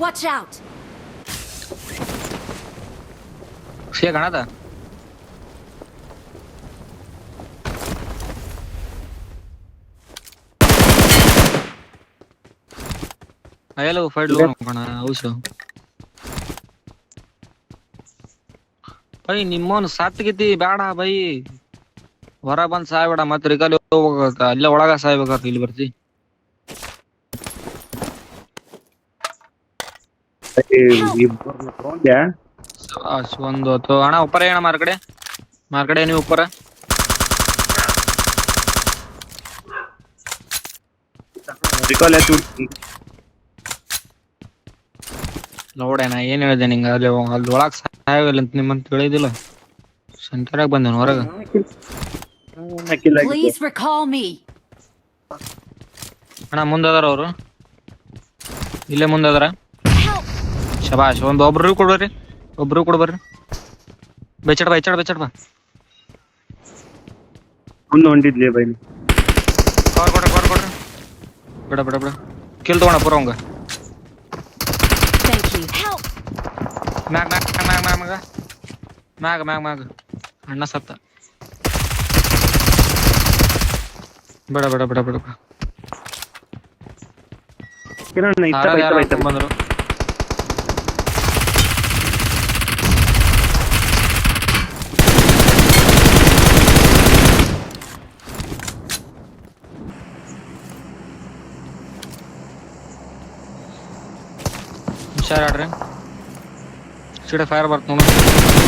Watch out! C ಕಾಣದ ಅಯ್ಯಲ್ಲ fight low ಕಣ ಔಷ by ನಿಮ್ಮವನು ಸಾತ್ಗಿತಿ ಬೇಡ ಬೈ ಹೊರ ಬಂದ್ ಸಾಯ್ಬೇಡ ಮತ್ತೆ ರಿಕಲ್ ಹೋಗ್ಬೇಕ ಅಲ್ಲೇ ಒಳಗ ಸಾಯ್ಬೇಕಾತ ಇಲ್ಲಿ ಬರ್ತಿ ಒಂದು ಅಣ್ಣ ಉಪ್ಪರ ಏನ ಮಾರ್ಕಡೆ ನೀವು ಉಪ್ಪರ ನೋಡೇನ ಏನ್ ಹೇಳಿದೆ ನಿಂಗ ಅಲ್ಲಿ ಒಳಗ್ ಸಾಯಲ್ಲ ಅಂತ ನಿಮ್ಮಂತ ಹೇಳಿದಿಲ್ಲ ಸೆಂಟರಾಗ ಬಂದೇನ ಹೊರಗ Please recall me. ಅಣ್ಣ ಮುಂದದಾರ ಅವರು ಇಲ್ಲೇ ಮುಂದದಾರ Help! ಶಬಾಷ್ ಒಬ್ರು ಕೊಡ್ಬರ್ರಿ ಬೆಚ್ಚಡ್ ಬಾ ಮುಂದೆ ಹೊಂಟಿದ್ಲಿ ಬೈ ಕವರ್ ಕೊಡ್ರಿ ಬಿಡ ಕಿಲ್ ತಗೋಣ ಪೂರ ಅವಂಗ Thank you. Help! ಮ್ಯಾಗ ಅಣ್ಣ ಸತ್ತ ಬಿಡ ಕಿರಣ್ ಬಂದ್ರು ಹುಷಾರಾಡ್ರಿ ಸಿಡ ಫೈರ್ ಬರ್ತ ನೋಡು